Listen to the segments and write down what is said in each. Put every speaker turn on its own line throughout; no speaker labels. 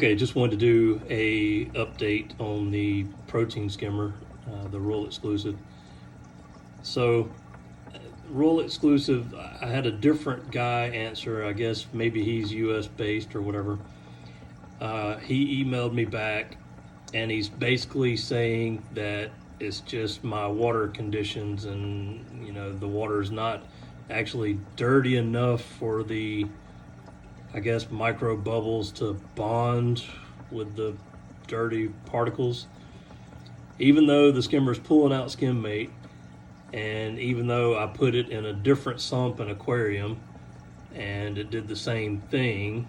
Okay, just wanted to do a update on the protein skimmer, the Royal Exclusiv. So, Royal Exclusiv, I had a different guy answer. I guess maybe he's U.S. based or whatever. He emailed me back, and he's basically saying that it's just my water conditions, and the water is not actually dirty enough for the, I guess, micro bubbles to bond with the dirty particles. Even though the skimmer's pulling out skim mate, and even though I put it in a different sump and aquarium and it did the same thing,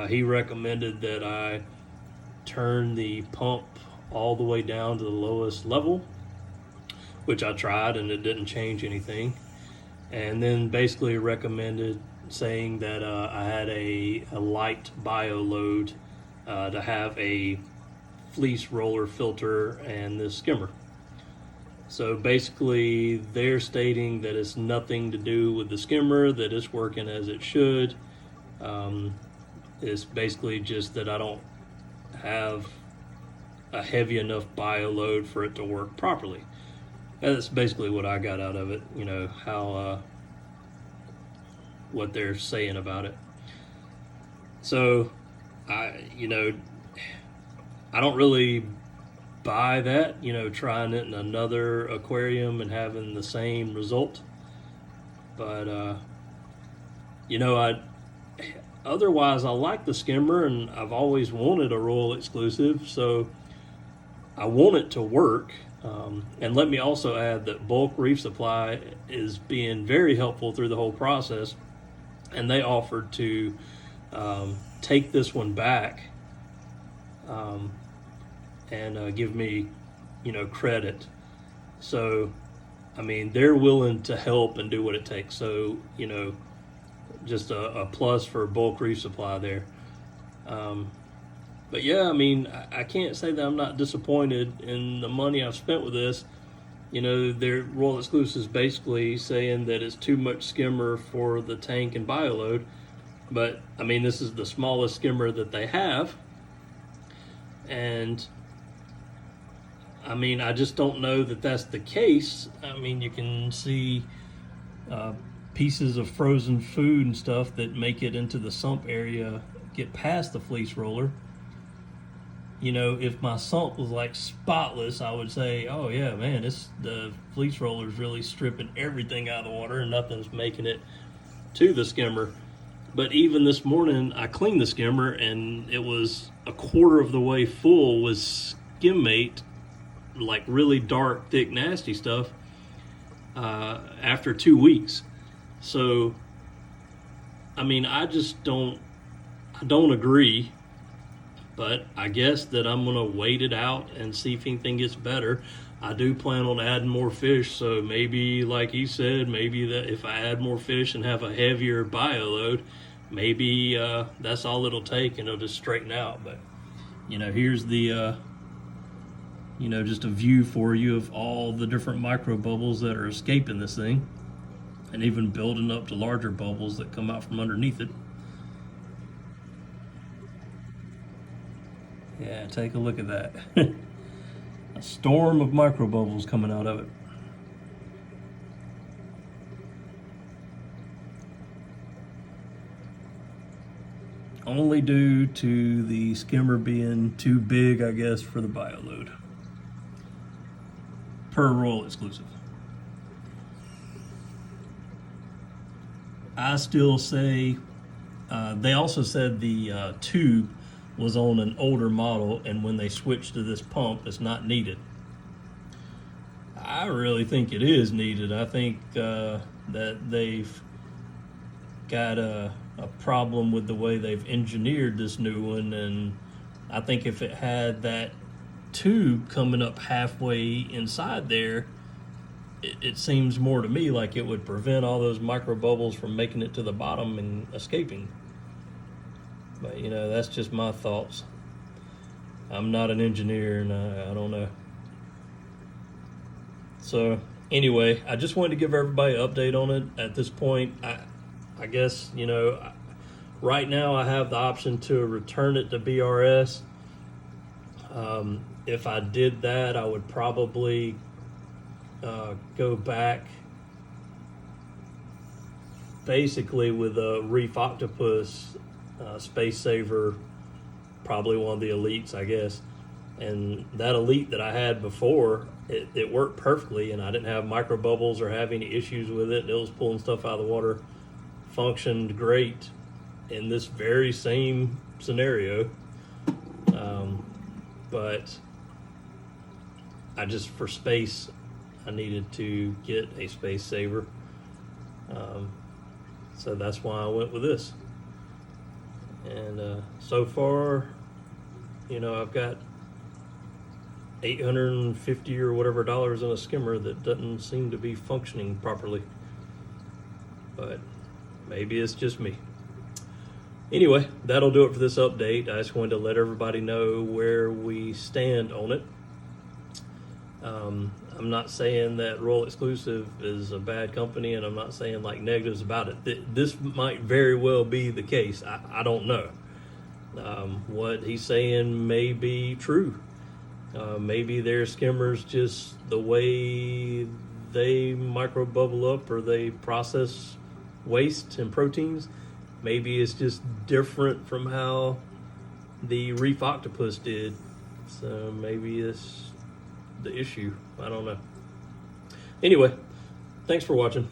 he recommended that I turn the pump all the way down to the lowest level, which I tried and it didn't change anything. And then basically recommended saying that I had a light bio load to have a fleece roller filter and this skimmer. So basically they're stating that it's nothing to do with the skimmer, that it's working as it should. It's basically just that I don't have a heavy enough bio load for it to work properly. That's basically what I got out of it, how what they're saying about it. So I don't really buy that, trying it in another aquarium and having the same result. But otherwise I like the skimmer, and I've always wanted a Royal Exclusiv, so I want it to work. And let me also add that Bulk Reef Supply is being very helpful through the whole process, and they offered to take this one back and give me, credit. So, they're willing to help and do what it takes. So, just a plus for Bulk Reef Supply there. But yeah, I can't say that I'm not disappointed in the money I've spent with this. Their Royal Exclusiv is basically saying that it's too much skimmer for the tank and bio load. But, this is the smallest skimmer that they have. And, I just don't know that that's the case. You can see pieces of frozen food and stuff that make it into the sump area get past the fleece roller. If my sump was like spotless, I would say, oh yeah, man, the fleece roller is really stripping everything out of the water and nothing's making it to the skimmer. But even this morning, I cleaned the skimmer and it was a quarter of the way full with skim mate, like really dark, thick, nasty stuff, after 2 weeks. So, I just don't agree. But I guess that I'm going to wait it out and see if anything gets better. I do plan on adding more fish, so maybe, like he said, maybe that if I add more fish and have a heavier bio load, maybe that's all it'll take and it'll just straighten out. But, here's the, just a view for you of all the different micro bubbles that are escaping this thing, and even building up to larger bubbles that come out from underneath it. Yeah, take a look at that. A storm of microbubbles coming out of it. Only due to the skimmer being too big, I guess, for the bio load. Per Royal Exclusiv. I still say, they also said the tube was on an older model, and when they switched to this pump, it's not needed. I really think it is needed. I think that they've got a problem with the way they've engineered this new one, and I think if it had that tube coming up halfway inside there, it seems more to me like it would prevent all those micro bubbles from making it to the bottom and escaping. But, that's just my thoughts. I'm not an engineer, and I don't know. So, anyway, I just wanted to give everybody an update on it. At this point, I guess, Right now I have the option to return it to BRS. If I did that, I would probably go back basically with a Reef Octopus Space Saver, probably one of the elites, I guess. And that elite that I had before, it worked perfectly, and I didn't have micro bubbles or have any issues with it. It was pulling stuff out of the water, functioned great in this very same scenario. But I just, for space, I needed to get a Space Saver. So that's why I went with this. And so far, I've got $850 or whatever dollars in a skimmer that doesn't seem to be functioning properly. But maybe it's just me. Anyway, that'll do it for this update. I just wanted to let everybody know where we stand on it. I'm not saying that Royal Exclusiv is a bad company, and I'm not saying like negatives about it. This might very well be the case. I don't know. What he's saying may be true. Maybe their skimmers, just the way they micro bubble up or they process waste and proteins, maybe it's just different from how the Reef Octopus did. So maybe it's the issue. I don't know. Anyway, thanks for watching.